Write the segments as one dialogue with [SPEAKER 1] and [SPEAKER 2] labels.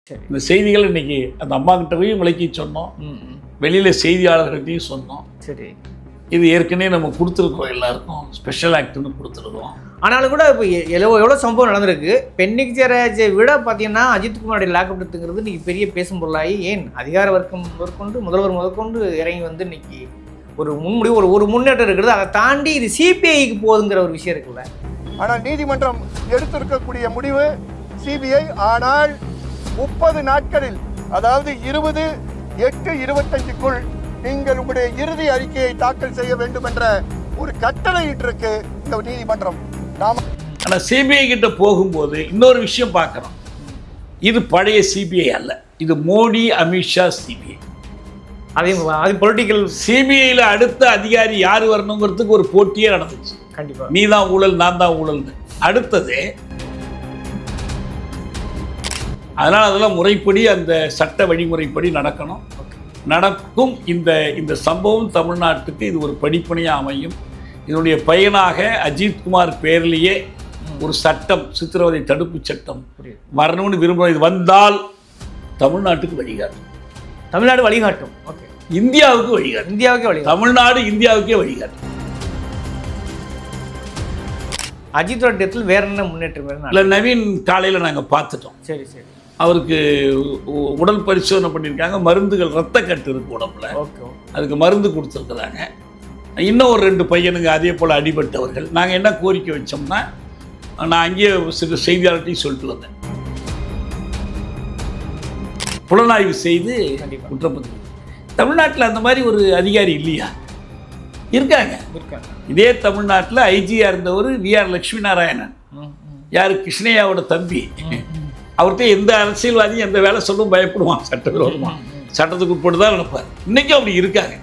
[SPEAKER 1] சரி.
[SPEAKER 2] இந்த செய்திகள் இன்னைக்கு அந்த அம்மா கிட்ட போய் விளக்கி சொன்னோம். வெளியில செய்தியாளர்கள்ட்டையும் சொன்னோம்.
[SPEAKER 1] சரி.
[SPEAKER 2] இது ஏற்கனவே நம்ம கொடுத்துருக்கோம், எல்லாருக்கும் ஸ்பெஷல் ஆக்ட்னு கொடுத்துருக்கோம்.
[SPEAKER 1] ஆனாலும் கூட இப்போ எவ்வளோ சம்பவம் நடந்திருக்கு. பெண்ணிக் ஜெயராஜை விட பார்த்தீங்கன்னா அஜித்குமாரோடைய லாக்அப் எடுத்துங்கிறது இன்னைக்கு பெரிய பேசும் பொருளாகி, ஏன் அதிகார வர்க்கம் முதற்கொண்டு முதல்வர் முதற்கொண்டு இறங்கி வந்து இன்னைக்கு ஒரு முன்முடிவு ஒரு முன்னேற்றம் இருக்கிறது. அதை தாண்டி இது சிபிஐக்கு போகுதுங்கிற ஒரு விஷயம் இருக்குல்ல.
[SPEAKER 3] ஆனால் நீதிமன்றம் எடுத்திருக்கக்கூடிய முடிவு சிபிஐ. ஆனால் 30 நாட்களில், அதாவது 20/8/25க்குள் நீங்கள் உங்களுடைய இறுதி அறிக்கையை தாக்கல் செய்ய வேண்டும் என்ற ஒரு கட்டளையிட்டிருக்கு இந்த நீதிமன்றம்.
[SPEAKER 2] ஆனால் சிபிஐ கிட்ட போகும்போது இன்னொரு விஷயம் பார்க்குறோம். இது பழைய சிபிஐ அல்ல, இது மோடி அமித்ஷா சிபிஐ.
[SPEAKER 1] அது பொலிட்டிக்கல்.
[SPEAKER 2] சிபிஐல அடுத்த அதிகாரி யார் வரணுங்கிறதுக்கு ஒரு போட்டியே நடந்துச்சு.
[SPEAKER 1] கண்டிப்பா
[SPEAKER 2] நீ தான் ஊழல், நான் தான் ஊழல்னு. அடுத்தது அதனால அதெல்லாம் முறைப்படி அந்த சட்ட வழிமுறைப்படி நடக்கணும், நடக்கும். இந்த சம்பவம் தமிழ்நாட்டுக்கு இது ஒரு படிப்பனையாக அமையும். இதனுடைய பயனாக அஜித்குமார் பேரிலேயே ஒரு சட்டம், சித்திரவதை தடுப்பு சட்டம் வரணும்னு விரும்புகிறோம். இது வந்தால் தமிழ்நாட்டுக்கு வழிகாட்டும்,
[SPEAKER 1] தமிழ்நாடு வழிகாட்டும்,
[SPEAKER 2] இந்தியாவுக்கு வழிகாட்டும்,
[SPEAKER 1] இந்தியாவுக்கே வழிகாட்டும்,
[SPEAKER 2] தமிழ்நாடு இந்தியாவுக்கே வழிகாட்டும்.
[SPEAKER 1] அஜித்தோட டெத்தில் வேற என்ன முன்னேற்றம்?
[SPEAKER 2] இல்லை, நவீன் காலையில் நாங்கள் பார்த்துட்டோம்.
[SPEAKER 1] சரி சரி.
[SPEAKER 2] அவருக்கு உடல் பரிசோதனை பண்ணியிருக்காங்க. மருந்துகள், ரத்த கட்டு இருக்கு உடம்புல, அதுக்கு மருந்து கொடுத்துருக்குறாங்க. இன்னும் ஒரு 2 பையனுங்க அதே போல் அடிபட்டவர்கள். நாங்கள் என்ன கோரிக்கை வச்சோம்னா, நான் அங்கேயே சில செய்தியாளர்கிட்டையும் சொல்லிட்டு வந்தேன், புலனாய்வு செய்து குற்றப்பத்திரிக்கை. தமிழ்நாட்டில் அந்த மாதிரி ஒரு அதிகாரி இல்லையா? இருக்காங்க. இதே தமிழ்நாட்டில் ஐஜியாக இருந்தவர் வி.ஆர். லட்சுமி நாராயணன். யார்? கிருஷ்ணய்யாவோட தம்பி. அவர்கிட்ட எந்த அரசியல்வாதியும் எந்த வேலை சொல்லவும் பயப்படுவான், சட்டவிரோதமாக, சட்டத்துக்கு உட்பட்டு தான் நினைப்பார். இன்னைக்கும் அப்படி இருக்காங்க.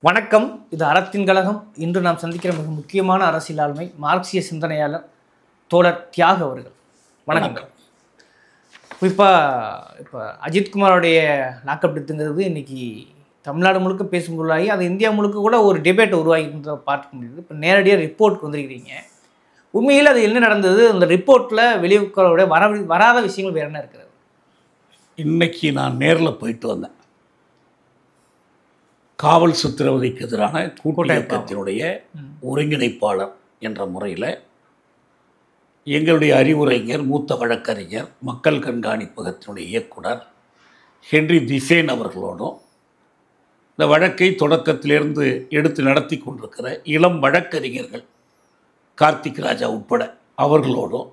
[SPEAKER 1] வணக்கம், இது அறத்தின் கழகம். இன்று நாம் சந்திக்கிற மிக முக்கியமான அரசியல் ஆளுமை மார்க்சிய சிந்தனையாளர் தோழர் தியாக அவர்கள். வணக்கம். இப்போ அஜித்குமாரோடைய லாக்அப் டெத்துங்கிறது இன்னைக்கு தமிழ்நாடு முழுக்க பேசும் பொருளாகி, அது இந்தியா முழுக்க கூட ஒரு டிபேட் உருவாகின்றதை பார்க்க முடியுது. இப்போ நேரடியாக ரிப்போர்ட்டுக்கு வந்திருக்கிறீங்க. உண்மையில் அது என்ன நடந்தது? அந்த ரிப்போர்ட்டில் வெளியுறவுடைய வராத விஷயங்கள் வேறு என்ன இருக்கிறது?
[SPEAKER 2] இன்னைக்கு நான் நேரில் போயிட்டு வந்தேன். காவல் சித்திரவதைக்கு எதிரான கூட்டமைப்பினுடைய ஒருங்கிணைப்பாளர் என்ற முறையில் எங்களுடைய அறிவுரைஞர், மூத்த வழக்கறிஞர், மக்கள் கண்காணிப்பகத்தினுடைய இயக்குனர் ஹென்றி திசேன் அவர்களோடும், இந்த வழக்கை தொடக்கத்திலிருந்து எடுத்து நடத்தி கொண்டிருக்கிற இளம் வழக்கறிஞர்கள் கார்த்திக் ராஜா உட்பட அவர்களோடும்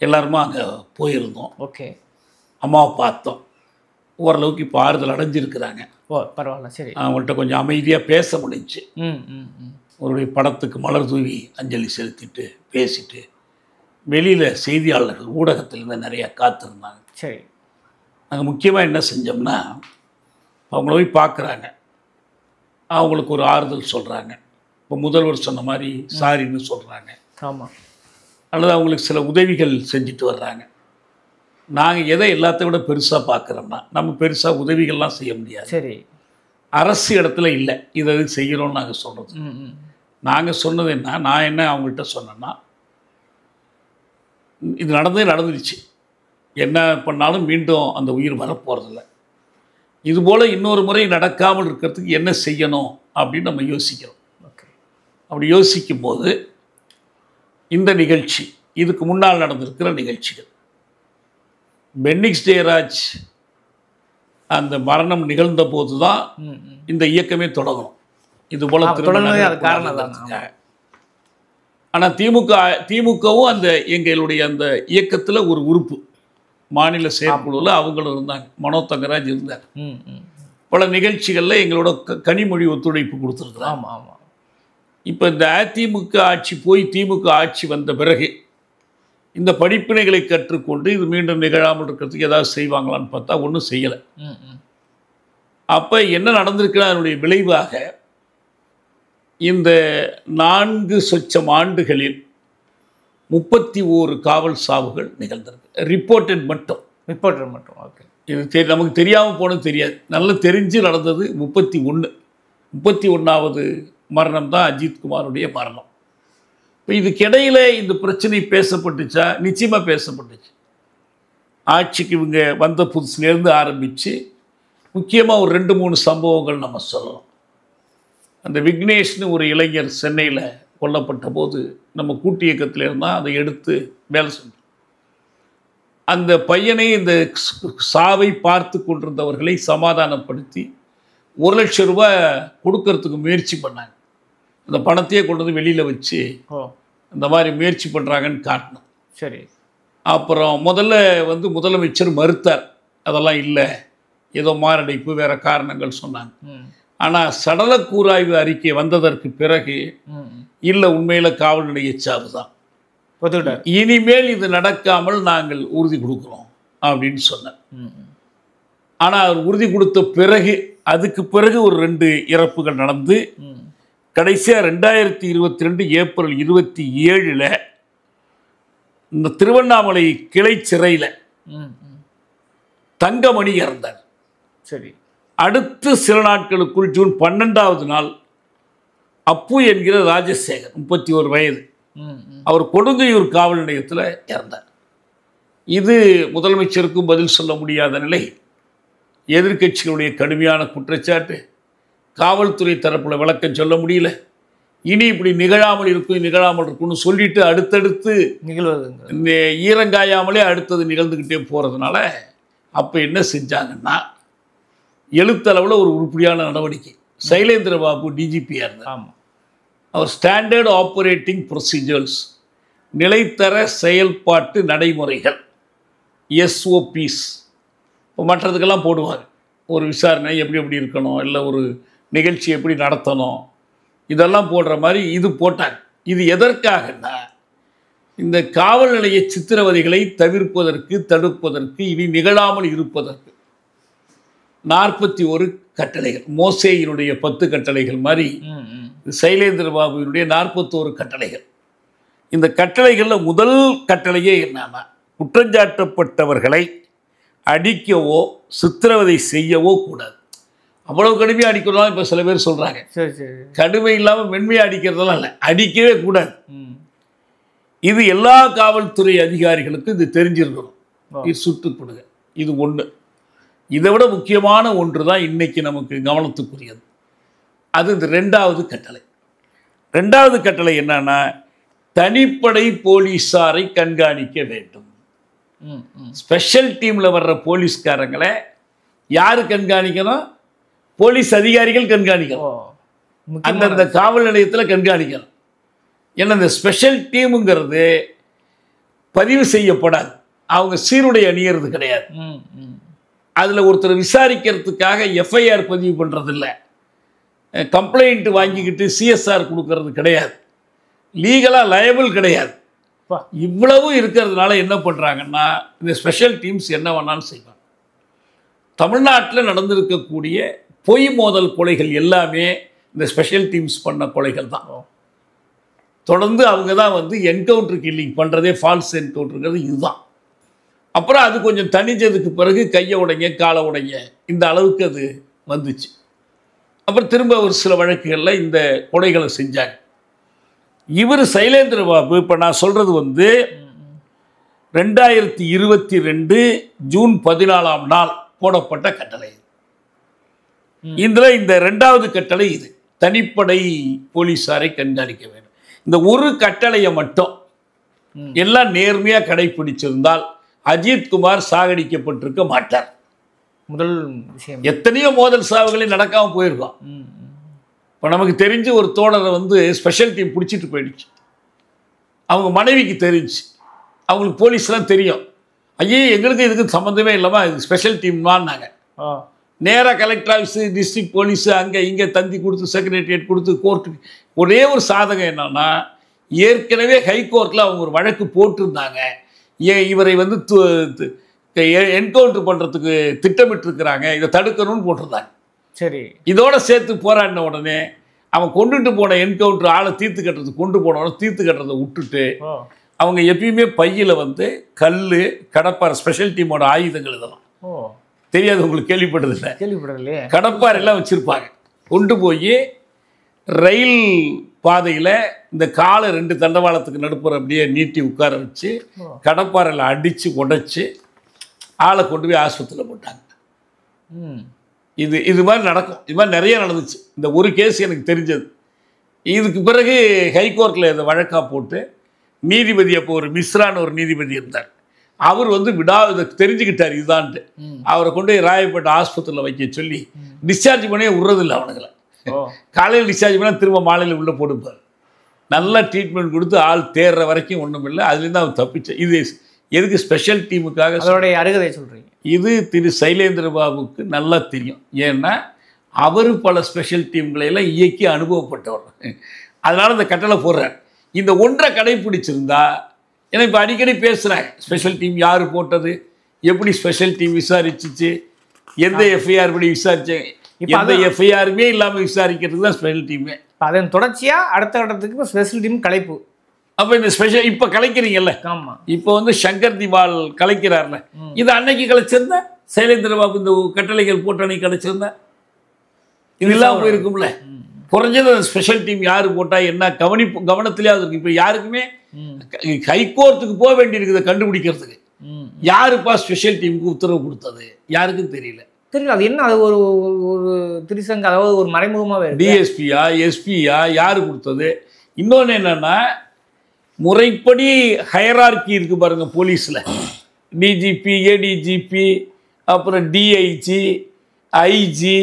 [SPEAKER 2] எல்லாருமே அங்கே போயிருந்தோம். அம்மாவை பார்த்தோம். ஓரளவுக்கு இப்போ ஆறுதல் அடைஞ்சிருக்கிறாங்க.
[SPEAKER 1] பரவாயில்ல. சரி.
[SPEAKER 2] அவங்கள்ட்ட கொஞ்சம் அமைதியாக பேச முடிஞ்சு, அவருடைய படத்துக்கு மலர் தூவி அஞ்சலி செலுத்திட்டு பேசிட்டு, வெளியில் செய்தியாளர்கள் ஊடகத்திலேருந்து நிறையா காத்திருந்தாங்க.
[SPEAKER 1] சரி.
[SPEAKER 2] நாங்கள் முக்கியமாக என்ன செஞ்சோம்னா, அவங்கள போய் பார்க்குறாங்க, அவங்களுக்கு ஒரு ஆறுதல் சொல்கிறாங்க. இப்போ முதல்வர் சொன்ன மாதிரி சாரின்னு சொல்கிறாங்க.
[SPEAKER 1] ஆமாம்.
[SPEAKER 2] அல்லது அவங்களுக்கு சில உதவிகள் செஞ்சுட்டு வர்றாங்க. நாங்கள் எதை எல்லாத்த விட பெருசாக பார்க்குறோம்னா, நம்ம பெருசாக உதவிகள்லாம் செய்ய முடியாது.
[SPEAKER 1] சரி.
[SPEAKER 2] அரசு இடத்துல இல்லை இதை செய்கிறோன்னு நாங்கள் சொல்கிறது. நாங்கள் சொன்னது என்ன, நான் என்ன அவங்கள்ட்ட சொன்னேன்னா, இது நடந்துருச்சு, என்ன பண்ணாலும் மீண்டும் அந்த உயிர் வரப்போகிறதில்ல. இதுபோல் இன்னொரு முறை நடக்காமல் இருக்கிறதுக்கு என்ன செய்யணும் அப்படின்னு நம்ம யோசிக்கிறோம். அப்படி யோசிக்கும் போது இந்த நிகழ்ச்சி, இதுக்கு முன்னால் நடந்திருக்கிற நிகழ்ச்சிகள், பென்னிக்ஸ் ஜெயராஜ் அந்த மரணம் நிகழ்ந்த போது தான் இந்த இயக்கமே தொடங்கணும். இது போல ஆனால் திமுகவும் அந்த எங்களுடைய அந்த இயக்கத்தில் ஒரு உறுப்பு, மாநில செயற்குழுவில் அவங்களும் இருந்தாங்க. மனோ தங்கராஜ் இருந்தார். பல நிகழ்ச்சிகளில் எங்களோட கனிமொழி ஒத்துழைப்பு கொடுத்துருக்குறாங்க.
[SPEAKER 1] ஆமாம் ஆமாம்.
[SPEAKER 2] இப்போ இந்த அதிமுக ஆட்சி போய் திமுக ஆட்சி வந்த பிறகு இந்த படிப்பினைகளை கற்றுக்கொண்டு இது மீண்டும் நிகழாமல் இருக்கிறதுக்கு ஏதாவது செய்வாங்களான்னு பார்த்தா ஒன்றும் செய்யலை. அப்போ என்ன நடந்திருக்குன்னா, அதனுடைய விளைவாக இந்த 4 சொச்சம் ஆண்டுகளில் 31 காவல் சாவுகள் நிகழ்ந்திருக்கு. ரிப்போர்ட்டட் மட்டும்.
[SPEAKER 1] ரிப்போர்ட்டர் மட்டும். ஓகே.
[SPEAKER 2] இது நமக்கு தெரியாமல் போனது தெரியாது. நல்லா தெரிஞ்சு நடந்தது 31. 31வது மரணம் தான் அஜித்குமாருடைய மரணம். இப்போ இதுக்கிடையில் இந்த பிரச்சனை பேசப்பட்டுச்சா? நிச்சயமாக பேசப்பட்டுச்சு. ஆட்சிக்கு இவங்க வந்த புதுசுலேருந்து ஆரம்பித்து முக்கியமாக ஒரு 2-3 சம்பவங்கள் நம்ம சொல்லலாம். அந்த விக்னேஷ்னு ஒரு இளைஞர் சென்னையில் கொல்லப்பட்ட போது நம்ம கூட்டு இயக்கத்தில் இருந்தால் அதை எடுத்து வேலை செஞ்சோம். அந்த பையனை இந்த சாவை பார்த்து கொண்டிருந்தவர்களை சமாதானப்படுத்தி 1 லட்சம் ரூபாய் கொடுக்கறதுக்கு முயற்சி பண்ணாங்க. அந்த பணத்தையே கொண்டு வந்து வெளியில் வச்சு இந்த மாதிரி முயற்சி பண்ணுறாங்கன்னு காட்டினோம்.
[SPEAKER 1] சரி.
[SPEAKER 2] அப்புறம் முதல்ல முதலமைச்சர் மறுத்தார். அதெல்லாம் இல்லை, ஏதோ மாரடைப்பு வேறு காரணங்கள் சொன்னாங்க. ஆனால் சடல கூராய்வு அறிக்கை வந்ததற்கு பிறகு இல்லை, உண்மையில் காவல் நிலைய சாவு தான், இனிமேல் இது நடக்காமல் நாங்கள் உறுதி கொடுக்குறோம் அப்படின்னு சொன்னார். ஆனால் அவர் உறுதி கொடுத்த பிறகு அதுக்கு பிறகு ஒரு 2 இறப்புகள் நடந்து கடைசியாக 2022 ஏப்ரல் 27 இந்த திருவண்ணாமலை கிளை சிறையில் தங்கமணி இறந்தார்.
[SPEAKER 1] சரி. அடுத்து
[SPEAKER 2] சில நாட்களுக்குள் ஜூன் 12வது நாள் அப்பு என்கிற ராஜசேகர் 31 வயது அவர் கொடுங்கையூர் காவல் நிலையத்தில் இறந்தார். இது முதலமைச்சருக்கும் பதில் சொல்ல முடியாத நிலை, எதிர்க்கட்சிகளுடைய கடுமையான குற்றச்சாட்டு, காவல்துறை தரப்பில் விளக்கம் சொல்ல முடியல. இனி இப்படி நிகழாமல் இருக்கும்னு சொல்லிட்டு அடுத்தடுத்து நிகழ்வது ஈரங்காயாமலே அடுத்தது நிகழ்ந்துக்கிட்டே போகிறதுனால அப்போ என்ன செஞ்சாங்கன்னா, எழுத்தளவில் ஒரு உருப்படியான நடவடிக்கை. சைலேந்திர பாபு டிஜிபியாக இருந்தார். அவர் ஸ்டாண்டர்ட் ஆப்ரேட்டிங் ப்ரொசீஜர்ஸ், நிலைத்தர செயல்பாட்டு நடைமுறைகள், SOPs, இப்போ மற்றதுக்கெல்லாம் போடுவாங்க. ஒரு விசாரணை எப்படி இருக்கணும், இல்லை ஒரு நிகழ்ச்சி எப்படி நடத்தணும், இதெல்லாம் போடுற மாதிரி இது போட்டாங்க. இது எதற்காகனா, இந்த காவல் நிலைய சித்திரவதைகளை தவிர்ப்பதற்கு, தடுப்பதற்கு, இனி நிகழாமல் இருப்பதற்கு 41 கட்டளைகள், மோசேயினுடைய 10 கட்டளைகள் மாதிரி சைலேந்திர பாபுவினுடைய 41 கட்டளைகள். இந்த கட்டளைகளில் முதல் கட்டளையே என்னன்னா, குற்றஞ்சாட்டப்பட்டவர்களை அடிக்கவோ சித்திரவதை செய்யவோ கூடாது. அவ்வளவு கடுமையாக அடிக்கிறதா இப்போ சில பேர் சொல்கிறாங்க. கடுமை இல்லாமல் மென்மையாக அடிக்கிறதெல்லாம் இல்லை, அடிக்கவே கூடாது. இது எல்லா காவல்துறை அதிகாரிகளுக்கும் இது தெரிஞ்சிருக்கணும். இது சுட்டுப்படுக. இது ஒன்று. இதை விட முக்கியமான ஒன்று தான் இன்றைக்கி நமக்கு கவனத்துக்குரியது. அது இந்த 2வது கட்டளை. 2வது கட்டளை என்னன்னா, தனிப்படை போலீஸாரை கண்காணிக்க வேண்டும். ஸ்பெஷல் டீமில் வர்ற போலீஸ்காரங்களை யார் கண்காணிக்கணும்? போலீஸ் அதிகாரிகள் கண்காணிக்கணும். அந்தந்த காவல் நிலையத்தில் கண்காணிக்கணும். ஏன்னா இந்த ஸ்பெஷல் டீமுங்கிறது பதிவு செய்யப்படாது, அவங்க சீருடை அணியறது கிடையாது. அதில் ஒருத்தர் விசாரிக்கிறதுக்காக FIR பதிவு பண்ணுறதில்ல, கம்ப்ளைண்ட் வாங்கிக்கிட்டு CSR கொடுக்கறது கிடையாது, லீகலாக லயபிள் கிடையாது. இவ்வளவு இருக்கிறதுனால என்ன பண்ணுறாங்கன்னா, இந்த ஸ்பெஷல் டீம்ஸ் என்ன வேணாலும் செய்வாங்க. தமிழ்நாட்டில் நடந்திருக்கக்கூடிய பொய் மோதல் கொலைகள் எல்லாமே இந்த ஸ்பெஷல் டீம்ஸ் பண்ண கொலைகள் தான். தொடர்ந்து அவங்க தான் என்கவுண்டர் கில்லிங் பண்ணுறதே, ஃபால்ஸ் என்கவுண்டருங்கிறது இதுதான். அப்புறம் அது கொஞ்சம் தனிஞ்சதுக்கு பிறகு கையை உடைங்க, காலை உடைங்க, இந்த அளவுக்கு அது வந்துச்சு. அப்புறம் திரும்ப ஒரு சில வழக்குகளில் இந்த கொலைகளை செஞ்சாங்க. இவர் சைலேந்திர பாபு இப்போ நான் சொல்கிறது 2022 ஜூன் 14ஆம் நாள் போடப்பட்ட கட்டளை. இதில் இந்த 2வது கட்டளை இது, தனிப்படை போலீஸாரை கண்காணிக்க வேண்டும். இந்த ஒரு கட்டளையை மட்டும் எல்லாம் நேர்மையாக கடைபிடிச்சிருந்தால் அஜித்குமார் சாகடிக்கப்பட்டிருக்க மாட்டார்.
[SPEAKER 1] முதல் விஷயம்,
[SPEAKER 2] எத்தனையோ மோதல் சாவுகளே நடக்காமல் போயிருக்கோம். இப்போ நமக்கு தெரிஞ்சு ஒரு தோழரை ஸ்பெஷல் டீம் பிடிச்சிட்டு போயிடுச்சு. அவங்க மனைவிக்கு தெரிஞ்சு, அவங்களுக்கு போலீஸ்லாம் தெரியும். ஐயே எங்களுக்கு இதுக்கு சம்மந்தமே இல்லாமல் இது ஸ்பெஷல் டீம்னாங்க. நேராக கலெக்டர் ஆஃபீஸு, டிஸ்ட்ரிக்ட் போலீஸு, அங்கே இங்கே தந்தி கொடுத்து, செக்ரட்டரியேட் கொடுத்து, கோர்ட்டுக்கு. ஒரே ஒரு சாதகம் என்னன்னா, ஏற்கனவே ஹைகோர்ட்டில் அவங்க ஒரு வழக்கு போட்டிருந்தாங்க, இவரை என்கவுண்டர் பண்ணுறதுக்கு திட்டமிட்டுருக்கிறாங்க, இதை தடுக்கணும்னு போட்டிருந்தாங்க.
[SPEAKER 1] சரி.
[SPEAKER 2] இதோட சேர்த்து போராடின உடனே அவன் கொண்டுட்டு போன என்கவுண்டர் ஆளை தீர்த்து கட்டுறதுக்கு கொண்டு போனவன தீர்த்து கட்டுறதை விட்டுட்டு அவங்க எப்பயுமே பையில் வந்து கல், கடப்பாறை, ஸ்பெஷல் டீமோட ஆயுதங்கள் இதெல்லாம்
[SPEAKER 1] ஓ
[SPEAKER 2] தெரியாது உங்களுக்கு, கேள்விப்பட்டதில்லை.
[SPEAKER 1] கேள்விப்படலையே.
[SPEAKER 2] கடப்பாறை எல்லாம் வச்சுருப்பாங்க. கொண்டு போய் ரயில் பாதையில் இந்த காலை 2 தண்டவாளத்துக்கு நடுப்புற அப்படியே நீட்டி உட்கார வச்சு கடப்பாறையில் அடித்து உடைச்சி ஆளை கொண்டு போய் ஆஸ்பத்திரியில் போட்டாங்க. இது மாதிரி நடக்கும். இது மாதிரி நிறைய நடந்துச்சு. இந்த ஒரு கேஸ் எனக்கு தெரிஞ்சது. இதுக்கு பிறகு ஹைகோர்ட்டில் இதை வழக்காக போட்டு நீதிபதி, அப்போ ஒரு மிஸ்ரான்னு ஒரு நீதிபதி இருந்தார். அவர் வந்து இதை தெரிஞ்சுக்கிட்டார் இதுதான்ட்டு. அவரை கொண்டு போய் ராயப்பேட்டை ஆஸ்பத்திரியில் வைக்க சொல்லி டிஸ்சார்ஜ் பண்ணியே விட்றதில்லை அவனுங்களை. காலையில் டிஸ்சார்ஜ் பண்ணால் திரும்ப மாலையில் உள்ளே போட்டுப்பார். நல்லா ட்ரீட்மெண்ட் கொடுத்து ஆள் தேர்ற வரைக்கும் ஒன்றும் இல்லை. அதுலேருந்து அவன் தப்பிச்சு. இது எதுக்கு ஸ்பெஷல் டீமுக்காக
[SPEAKER 1] அதோடைய அருகதை சொல்கிறீங்க? இது
[SPEAKER 2] திரு சைலேந்திர பாபுக்கு நல்லா தெரியும். ஏன்னா அவர் பல ஸ்பெஷல் டீம்களையெல்லாம் இயக்கி அனுபவப்பட்டவர். அதனால் இந்த கட்டளை போடுறார். இந்த ஒன்றை கடைப்பிடிச்சிருந்தா, ஏன்னா இப்போ அடிக்கடி பேசுகிறேன், ஸ்பெஷல் டீம் யார் போட்டது, எப்படி ஸ்பெஷல் டீம் விசாரிச்சிச்சு, எந்த எஃப்ஐஆர் படி விசாரிச்சேன், எந்த எஃப்ஐஆருமே இல்லாமல் விசாரிக்கிறதுக்கு தான் ஸ்பெஷல் டீமே.
[SPEAKER 1] அதன் தொடர்ச்சியாக அடுத்த கட்டத்துக்கு ஸ்பெஷல் டீம் கலைப்பு.
[SPEAKER 2] அப்போ இந்த ஸ்பெஷல் இப்போ கலைக்கிறீங்கல்ல,
[SPEAKER 1] ஆமாம்,
[SPEAKER 2] இப்போ வந்து சங்கர் திவால் கலைக்கிறார்ல, இது அன்னைக்கு கலைச்சிருந்தா சைலேந்திர பாபு இந்த கட்டளைகள் போட்டு அன்னைக்கு கலைச்சிருந்தா இது இல்லாமல் போயிருக்கும்ல. குறைஞ்சது அந்த ஸ்பெஷல் டீம் யார் போட்டால் என்ன கவனத்திலே அது இருக்கு. இப்போ யாருக்குமே ஹைகோர்ட்டுக்கு போக வேண்டியிருக்குது கண்டுபிடிக்கிறதுக்கு. யாருப்பா ஸ்பெஷல் டீமுக்கு உத்தரவு கொடுத்தது யாருக்கும் தெரியல.
[SPEAKER 1] அது என்ன, அது ஒரு ஒரு திரிசங்க, அதாவது ஒரு மறைமுகமாகவே
[SPEAKER 2] டிஎஸ்பியா எஸ்பியா யார் கொடுத்தது. இன்னொன்று என்னன்னா, முறைப்படி ஹயரார்கி இருக்கு பாருங்க போலீஸில். டிஜிபி, ஏடிஜிபி, அப்புறம் டிஐஜி, ஐஜி,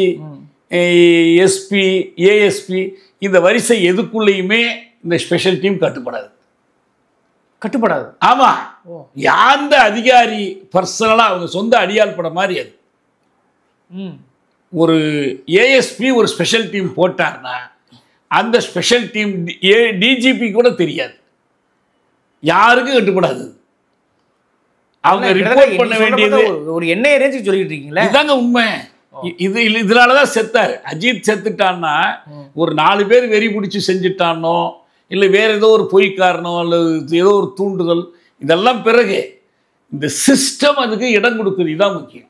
[SPEAKER 2] எஸ்பி, ஏஎஸ்பி, இந்த வரிசை எதுக்குள்ளேயுமே இந்த ஸ்பெஷல் டீம் கட்டுப்படாது. ஆமாம், யாந்த அதிகாரி பர்சனலாக அவங்க சொந்த அடியால் பட மாதிரி அது. ஒரு ஏஎஸ்பி ஒரு ஸ்பெஷல் டீம் போட்டார்னா அந்த ஸ்பெஷல் டீம் டிஜிபி கூட தெரியாது, யாருக்கும் கட்டுப்படாது. அவங்க ரிப்போர்ட் பண்ண வேண்டியது
[SPEAKER 1] ஒரு எண்ணெய் ரேஞ்சுக்கு சொல்லிட்டு இருக்கீங்களா?
[SPEAKER 2] இதாங்க உண்மை. இதனாலதான் செத்தாரு. அஜித் செத்துட்டான்னா ஒரு 4 பேர் வெறி பிடிச்சி செஞ்சுட்டானோ, இல்லை வேற ஏதோ ஒரு பொய் காரணம், இல்லை ஏதோ ஒரு தூண்டுதல், இதெல்லாம் பிறகு இந்த சிஸ்டம் அதுக்கு இடம் கொடுக்குது. இதான் முக்கியம்.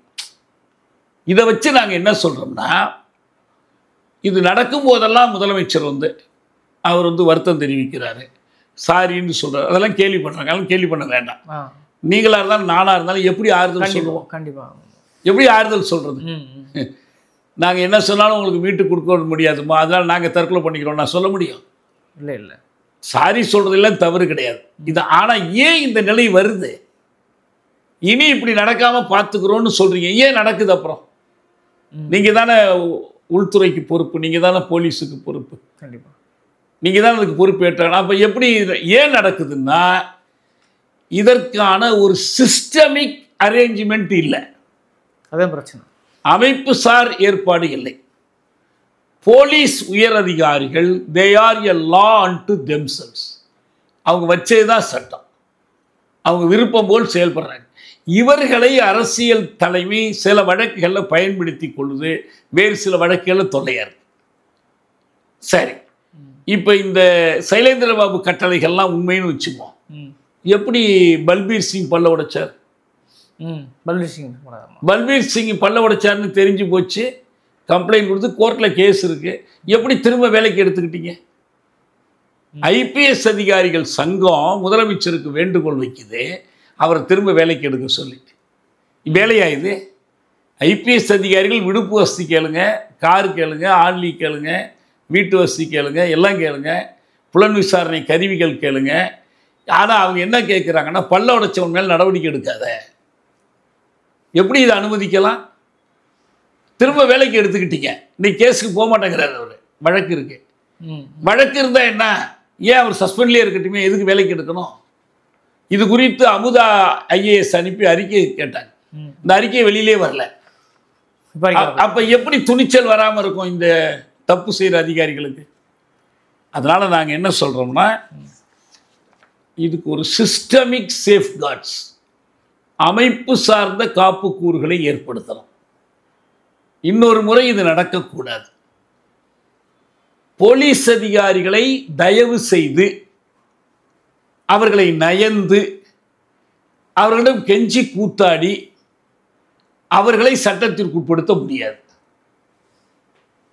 [SPEAKER 2] இதை வச்சு நாங்கள் என்ன சொல்கிறோம்னா, இது நடக்கும் போதெல்லாம் முதலமைச்சர் வந்து அவர் வந்து வருத்தம் தெரிவிக்கிறாரு, சாரின்னு சொல்கிறார். அதெல்லாம் கேள்வி பண்ணுறாங்க. அதெல்லாம் கேள்வி பண்ண வேண்டாம். நீங்களாக இருந்தாலும் நானாக இருந்தாலும் எப்படி ஆறுதல் சொல்லுவோம்?
[SPEAKER 1] கண்டிப்பாக
[SPEAKER 2] எப்படி ஆறுதல் சொல்கிறது? நாங்கள் என்ன சொன்னாலும் உங்களுக்கு மீட்டு கொடுக்க முடியாதுமா, அதனால் நாங்கள் தற்கொலை பண்ணிக்கிறோம் நான் சொல்ல முடியும்?
[SPEAKER 1] இல்லை
[SPEAKER 2] சாரி சொல்கிறதெல்லாம் தவறு கிடையாது. இது ஆனால் ஏன் இந்த நிலை வருது, இனி இப்படி நடக்காமல் பார்த்துக்கிறோன்னு சொல்கிறீங்க, ஏன் நடக்குது? அப்புறம் நீங்கள் தானே உள்துறைக்கு பொறுப்பு, நீங்கள் தானே போலீஸுக்கு பொறுப்பு,
[SPEAKER 1] கண்டிப்பாக
[SPEAKER 2] நீங்கள் தானே அதுக்கு பொறுப்பு ஏற்றாங்க. அப்போ எப்படி ஏன் நடக்குதுன்னா, இதற்கான ஒரு சிஸ்டமிக் அரேஞ்ச்மெண்ட் இல்லை.
[SPEAKER 1] அதான் பிரச்சனை.
[SPEAKER 2] அமைப்பு சார் ஏற்பாடு இல்லை. போலீஸ் உயர் அதிகாரிகள் they are a law and themselves. அவங்க வச்சே தான் சட்டம், அவங்க விருப்பம் போல் செயல்படுறாங்க. இவர்களை அரசியல் தலைமை சில வழக்குகளில் பயன்படுத்தி கொள்ளுது, வேறு சில வழக்குகளில் தொல்லையாரு. சரி, இப்போ இந்த சைலேந்திர பாபு கட்டளைகள்லாம் உண்மைன்னு வச்சுக்குவோம். எப்படி பல்பீர் சிங் பல்ல உடைச்சார்? பல்பீர் சிங் பல்ல உடைச்சார்னு தெரிஞ்சு போச்சு, கம்ப்ளைண்ட் கொடுத்து கோர்ட்டில் கேஸ் இருக்கு. எப்படி திரும்ப வேலைக்கு எடுத்துக்கிட்டீங்க? ஐபிஎஸ் அதிகாரிகள் சங்கம் முதலமைச்சருக்கு வேண்டுகோள் வைக்குது, அவரை திரும்ப வேலைக்கு எடுக்க சொல்லி. வேலையா இது? ஐபிஎஸ் அதிகாரிகள் விடுப்பு வசதி கேளுங்க, காரு கேளுங்க, ஆன்லி கேளுங்க, வீட்டு வசதி கேளுங்க, எல்லாம் கேளுங்க, புலன் விசாரணை கருவிகள் கேளுங்க. ஆனால் அவங்க என்ன கேட்குறாங்கன்னா, பல்ல உடைச்சவன் மேல் நடவடிக்கை எடுக்காத. எப்படி இதை அனுமதிக்கலாம்? திரும்ப வேலைக்கு எடுத்துக்கிட்டீங்க, இன்னைக்கு கேஸுக்கு போக மாட்டேங்கிறாரு அவர். வழக்கு இருக்கு. வழக்கு இருந்தால் என்ன, ஏன் அவர் சஸ்பெண்ட்லேயே இருக்கட்டுமே, எதுக்கு வேலைக்கு எடுக்கணும்? இது குறித்து அமுதா ஐஏஎஸ் அனுப்பி அறிக்கை கேட்டாங்க. இந்த அறிக்கை வெளியிலே வரல. அப்போ எப்படி துணிச்சல் வராமல் இருக்கும் இந்த தப்பு செய்கிற அதிகாரிகளுக்கு? அதனால் நாங்கள் என்ன சொல்கிறோம்னா, இதுக்கு ஒரு சிஸ்டமிக் சேஃப்கார்ட்ஸ், அமைப்பு சார்ந்த காப்பு கூறுகளை ஏற்படுத்தணும். இன்னொரு முறை இது நடக்கக்கூடாது. போலீஸ் அதிகாரிகளை தயவு செய்து அவர்களை நயந்து அவர்களிடம் கெஞ்சி கூத்தாடி அவர்களை சட்டத்திற்கு உட்படுத்த முடியாது.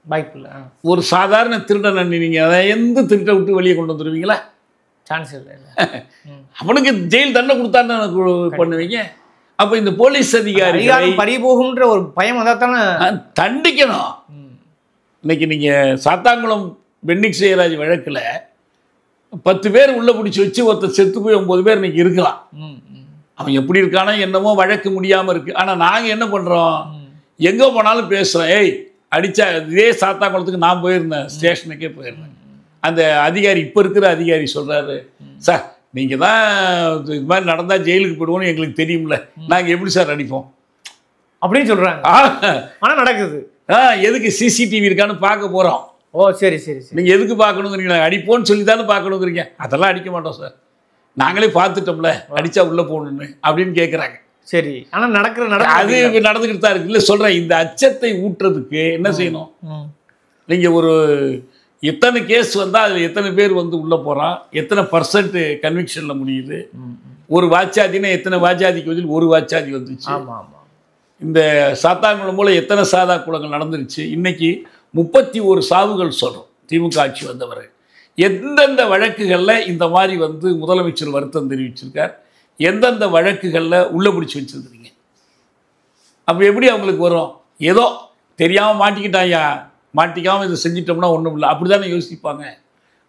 [SPEAKER 1] வாய்ப்பு இல்லை.
[SPEAKER 2] ஒரு சாதாரண திருடனை நீங்கள் அதை எந்த திருட்டை விட்டு வெளியே கொண்டு வந்துடுவீங்களா?
[SPEAKER 1] சான்ஸ் இல்லை.
[SPEAKER 2] அவனுக்கு ஜெயில் தண்டனை கொடுத்தான்னு பண்ணுவீங்க. அப்போ இந்த போலீஸ் அதிகாரிகளை
[SPEAKER 1] பறிபோகும்ன்ற ஒரு பயம் வந்தால் தானே
[SPEAKER 2] தண்டிக்கணும். இன்னைக்கு நீங்கள் சாத்தாங்குளம் பென்னிக் ஜெயராஜ் வழக்கில் 10 பேர் உள்ள பிடிச்சி வச்சு ஒருத்தர் செத்து போய் 9 பேர் இன்னைக்கு இருக்கலாம். அவன் எப்படி இருக்கானோ என்னமோ வழக்கு முடியாமல் இருக்கு. ஆனால் நாங்கள் என்ன பண்ணுறோம், எங்கே போனாலும் பேசுகிறோம். ஏய் அடித்தா இதே சாத்தாங்குளத்துக்கு நான் போயிருந்தேன், ஸ்டேஷனுக்கே போயிருந்தேன். அந்த அதிகாரி இப்போ இருக்கிற அதிகாரி சொல்கிறாரு, சார் நீங்கள் தான் இது மாதிரி நடந்தால் ஜெயிலுக்கு போயிடுவோன்னு எங்களுக்கு தெரியும்ல, நாங்கள் எப்படி சார் அடிப்போம்
[SPEAKER 1] அப்படின்னு சொல்கிறாங்க. ஆனால் நடக்குது.
[SPEAKER 2] எதுக்கு சிசிடிவி இருக்கான்னு பார்க்க போகிறோம்.
[SPEAKER 1] ஓ சரி சரி சரி.
[SPEAKER 2] நீங்கள் எதுக்கு பார்க்கணுங்கிறீங்க? அடிப்போன்னு சொல்லி தானே பார்க்கணுங்கிறீங்க. அதெல்லாம் அடிக்க மாட்டோம் சார், நாங்களே பார்த்துட்டோம்ல, அடித்தா உள்ளே போகணுன்னு அப்படின்னு கேட்குறாங்க.
[SPEAKER 1] சரி, ஆனால்
[SPEAKER 2] அது நடந்துக்கிட்டு தான் இருக்கு. இல்லை சொல்கிறேன், இந்த அச்சத்தை ஊட்டுறதுக்கு என்ன செய்யணும்? நீங்கள் ஒரு எத்தனை கேஸ் வந்தால் அதில் எத்தனை பேர் வந்து உள்ளே போகிறான், எத்தனை % கன்விக்ஷனில் முடியுது, ஒரு வாச்சாதினா எத்தனை வாச்சாதிக்கு வந்து ஒரு வாச்சாதி வந்துச்சு.
[SPEAKER 1] ஆமாம் ஆமாம்.
[SPEAKER 2] இந்த சாத்தாங்குளம் போல் எத்தனை சாதா குளங்கள் நடந்துருச்சு. இன்றைக்கி 31 சாவுகள் சொல்கிறோம் திமுக ஆட்சி வந்தவரை. எந்தெந்த வழக்குகளில் இந்த மாதிரி வந்து முதலமைச்சர் வருத்தம் தெரிவிச்சிருக்கார், எந்தெந்த வழக்குகளில் உள்ளே பிடிச்சி வச்சுருக்கிறீங்க. அப்போ எப்படி அவங்களுக்கு வரும்? ஏதோ தெரியாமல் மாட்டிக்கிட்டாயா, மாட்டிக்காமல் இதை செஞ்சிட்டோம்னா ஒன்றும் இல்லை, அப்படி தானே யோசிப்பாங்க.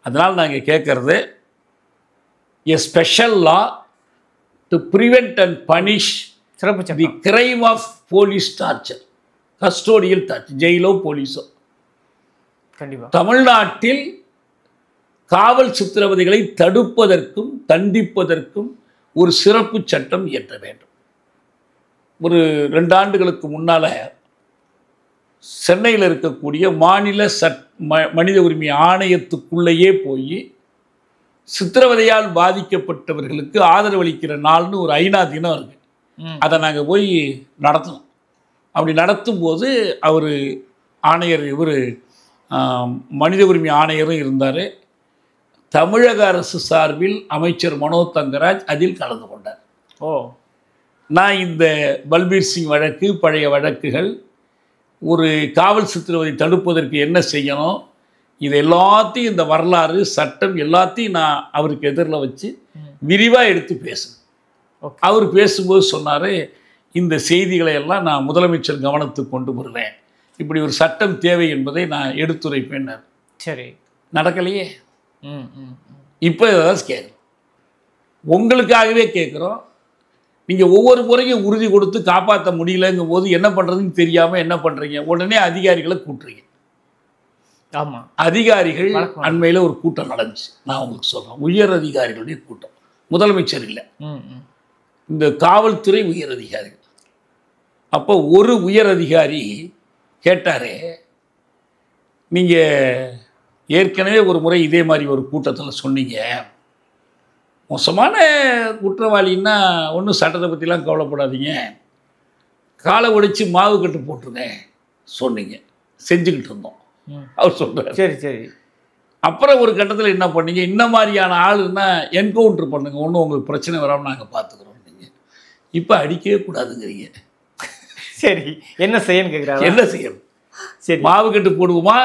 [SPEAKER 2] அதனால் நாங்கள் கேட்குறது, a special law to prevent and punish
[SPEAKER 1] சிறப்பு
[SPEAKER 2] the crime of police torture, custodial torture, ஜெயிலோ போலீஸோ.
[SPEAKER 1] கண்டிப்பாக
[SPEAKER 2] தமிழ்நாட்டில் காவல் சித்திரவதைகளை தடுப்பதற்கும் தண்டிப்பதற்கும் ஒரு சிறப்பு சட்டம் இயற்ற வேண்டும். ஒரு 2 ஆண்டுகளுக்கு முன்னால் சென்னையில் இருக்கக்கூடிய மாநில மனித உரிமை ஆணையத்துக்குள்ளேயே போய் சித்திரவதையால் பாதிக்கப்பட்டவர்களுக்கு ஆதரவளிக்கிற நாள்னு ஒரு ஐநா தினம் இருக்குது. அதை நாங்கள் போய் நடத்தினோம். அப்படி நடத்தும்போது அவர் ஆணையர், இவர் மனித உரிமை ஆணையரும் இருந்தார். தமிழக அரசு சார்பில் அமைச்சர் மனோ தங்கராஜ் அதில் கலந்து கொண்டார். நான் இந்த பல்பீர் சிங் வழக்கு, பழைய வழக்குகள், ஒரு காவல் சித்திரவதை தடுப்பதற்கு என்ன செய்யணும், இது எல்லாத்தையும், இந்த வரலாறு, சட்டம் எல்லாத்தையும் நான் அவருக்கு எதிரில் வச்சு விரிவாக எடுத்து பேசுனேன். அவர் பேசும்போது சொன்னார், இந்த செய்திகளை எல்லாம் நான் முதலமைச்சர் கவனத்துக்கு கொண்டு வருவேன், இப்படி ஒரு சட்டம் தேவை என்பதை நான் எடுத்துரைப்பேன்.
[SPEAKER 1] சரி,
[SPEAKER 2] நடக்கலையே. இப்போ ஏதாவது கேட்குறோம், உங்களுக்காகவே கேட்குறோம். நீங்கள் ஒவ்வொரு முறையும் உறுதி கொடுத்து காப்பாற்ற முடியலங்கும் போது என்ன பண்ணுறதுன்னு தெரியாமல் என்ன பண்ணுறீங்க, உடனே அதிகாரிகளை கூட்டுறீங்க.
[SPEAKER 1] ஆமாம்,
[SPEAKER 2] அதிகாரிகள் அண்மையில் ஒரு கூட்டம் நடந்துச்சு, நான் உங்களுக்கு சொல்கிறேன், உயர் அதிகாரிகளுடைய கூட்டம், முதலமைச்சர் இல்லை, இந்த காவல்துறை உயர் அதிகாரிகள். அப்போ ஒரு உயர் அதிகாரி கேட்டார், நீங்கள் ஏற்கனவே ஒரு முறை இதே மாதிரி ஒரு கூட்டத்தில் சொன்னீங்க, மோசமான குற்றவாளின்னா ஒன்றும் சட்டத்தை பற்றிலாம் கவலைப்படாதீங்க, காலை ஒடிச்சு மாவு கட்டு போட்டுருங்க சொன்னீங்க, செஞ்சுக்கிட்டு இருந்தோம். அவர் சொல்கிறார்.
[SPEAKER 1] சரி சரி.
[SPEAKER 2] அப்புறம் ஒரு கட்டத்தில் என்ன பண்ணீங்க, இந்த மாதிரியான ஆளுன்னா என்கவுண்டர் பண்ணுங்க, ஒன்றும் உங்களுக்கு பிரச்சனை வராமல் நாங்கள் பார்த்துக்குறோம். நீங்கள் இப்போ அடிக்கவே கூடாதுங்கிறீங்க.
[SPEAKER 1] சரி, என்ன செய்யன்னு கேட்குறாங்க.
[SPEAKER 2] என்ன செய்யணும்?
[SPEAKER 1] சரி,
[SPEAKER 2] மாவு கட்டு போடுவோமா,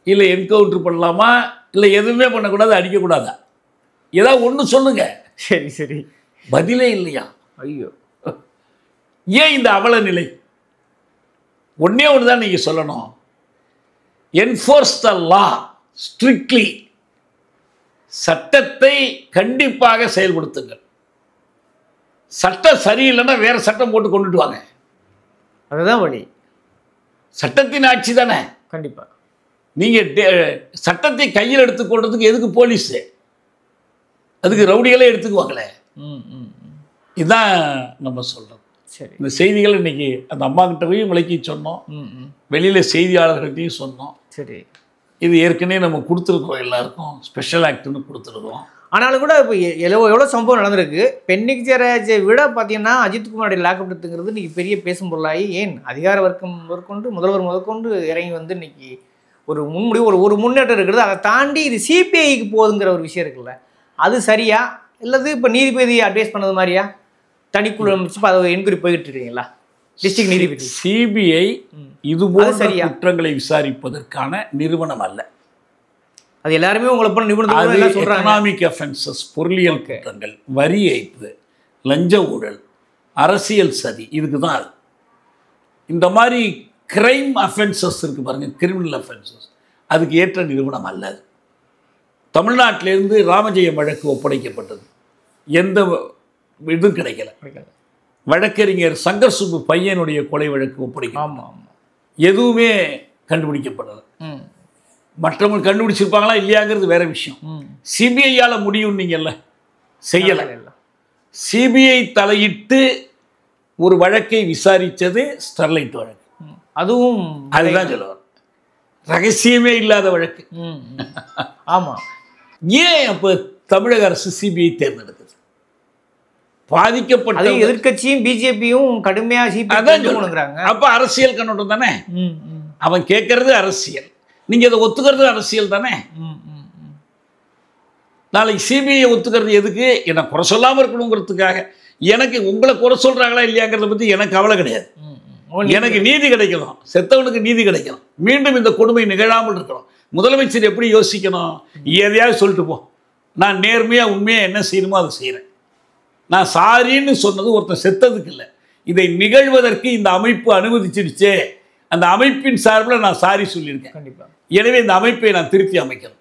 [SPEAKER 2] இல்லை என்கவுண்டர் பண்ணலாமா, இல்லை எதுவுமே பண்ணக்கூடாது, அடிக்கக்கூடாதா, ஏதாவது ஒன்று சொல்லுங்க.
[SPEAKER 1] சரி சரி.
[SPEAKER 2] பதிலே இல்லையா?
[SPEAKER 1] ஐயோ,
[SPEAKER 2] ஏன் இந்த அவல நிலை? ஒன்றே ஒன்று தான் நீங்கள் சொல்லணும், என்ஃபோர்ஸ் த லா ஸ்ட்ரிக்ட்லி, சட்டத்தை கண்டிப்பாக செயல்படுத்துங்கள். சட்டம் சரியில்லைன்னா வேற சட்டம் போட்டு கொண்டுட்டு வாங்க,
[SPEAKER 1] அதுதான் வழி.
[SPEAKER 2] சட்டத்தின் ஆட்சி தானே.
[SPEAKER 1] கண்டிப்பாக.
[SPEAKER 2] நீங்கள் சட்டத்தை கையில் எடுத்துக்கொள்றதுக்கு எதுக்கு போலீஸு, அதுக்கு ரவுடிகளே எடுத்துக்குவாங்களே. இதுதான் நம்ம சொல்கிறோம்.
[SPEAKER 1] சரி,
[SPEAKER 2] இந்த செய்திகள் இன்னைக்கு அந்த அம்மா கிட்டவையும் விளக்கி சொன்னோம், வெளியில் செய்தியாளர்கள்ட்டையும் சொன்னோம்.
[SPEAKER 1] சரி,
[SPEAKER 2] இது ஏற்கனவே நம்ம கொடுத்துருக்கோம், எல்லாருக்கும் ஸ்பெஷல் ஆக்ட்னு கொடுத்துருக்கோம்.
[SPEAKER 1] ஆனாலும் கூட இப்போ எவ்வளோ சம்பவம் நடந்திருக்கு. பென்னிக் ஜெயராஜை விட பார்த்தீங்கன்னா அஜித்குமாரோடைய லாக்அப் எடுத்துங்கிறது இன்றைக்கி பெரிய பேசும் பொருளாகி, ஏன் அதிகார வர்க்கம் முதற்கொண்டு முதல்வர் முதற்கொண்டு இறங்கி வந்து இன்னைக்கு ஒரு முன்முடிவு, ஒரு முன்னேற்றம் இருக்கிறது. அதை தாண்டி இது சிபிஐக்கு போகுதுங்கிற ஒரு விஷயம் இருக்குல்ல, அது சரியா இல்லது இப்போ நீதிபதி அட்வைஸ் பண்ணது மாதிரியா தனிக்குழு அமைச்சு இப்போ அதை என்கொயரி போயிட்டு இருக்கீங்களா டிஸ்ட்ரிக்ட் நீதிபதி
[SPEAKER 2] சிபிஐ இதுபோல
[SPEAKER 1] சரியா?
[SPEAKER 2] குற்றங்களை விசாரிப்பதற்கான நிறுவனம் அல்ல.
[SPEAKER 1] அது எல்லாருமே உங்களை போல நிபுணர் சொல்றாங்க.
[SPEAKER 2] எக்கனாமிக் அஃபென்சஸ், பொருளியல் குற்றங்கள், வரி ஏய்ப்பு, லஞ்ச ஊழல், அரசியல் சதி, இதுக்கு தான் அது. இந்த மாதிரி கிரைம் அஃபென்சஸ் இருக்கு பாருங்க, கிரிமினல் அஃபென்சஸ், அதுக்கு ஏற்ற நிறுவனம் அல்ல அது. தமிழ்நாட்டிலேருந்து ராமஜெயம் வழக்கு ஒப்படைக்கப்பட்டது, எந்த இதுவும் கிடைக்கல. வழக்கறிஞர் சங்கர் சுப்பு பையனுடைய கொலை வழக்கு ஒப்படைக்க, எதுவுமே கண்டுபிடிக்கப்படலை. மற்றவங்க கண்டுபிடிச்சிருப்பாங்களா இல்லையாங்கிறது வேற விஷயம். சிபிஐயால் முடியும்னீங்கல்ல, செய்யலை. சிபிஐ தலையிட்டு ஒரு வழக்கை விசாரித்தது ஸ்டெர்லைட் வழக்கு.
[SPEAKER 1] அதுவும்
[SPEAKER 2] அதுதான் சொல்லுவார், ரகசியமே இல்லாத வழக்கு.
[SPEAKER 1] ஆமாம்.
[SPEAKER 2] ஏன் அப்போ தமிழக அரசு சிபிஐ தேர்ந்தெடுக்குது? பாதிக்கப்பட்ட
[SPEAKER 1] எதிர்கட்சியும் பிஜேபியும் கடுமையாக சிபிஐ.
[SPEAKER 2] அப்போ அரசியல் கண்ணோட்டம் தானே. அவன் கேட்கறது அரசியல், நீங்கள் அதை ஒத்துக்கிறது அரசியல் தானே. நாளைக்கு சிபிஐ ஒத்துக்கிறது எதுக்கு? என்னை குறை சொல்லாமல் இருக்கணுங்கிறதுக்காக. எனக்கு உங்களை குறை சொல்கிறாங்களா இல்லையாங்கிறத பற்றி எனக்கு கவலை கிடையாது. எனக்கு நீதி கிடைக்கணும், செத்தவனுக்கு நீதி கிடைக்கணும், மீண்டும் இந்த கொடுமை நிகழாமல் இருக்கணும். முதலமைச்சர் எப்படி யோசிக்கணும்? எதையாவது சொல்லிட்டு போ, நான் நேர்மையாக உண்மையாக என்ன செய்யணுமோ அதை செய்கிறேன். நான் சாரின்னு சொன்னது ஒருத்தன் செத்ததுக்கு இல்லை, இதை நிகழ்வதற்கு இந்த அமைப்பு அனுமதிச்சிருச்சே, அந்த அமைப்பின் சார்பில் நான் சாரி சொல்லியிருக்கேன்.
[SPEAKER 1] கண்டிப்பாக.
[SPEAKER 2] எனவே இந்த அமைப்பை நான் திருத்தி அமைக்கணும்.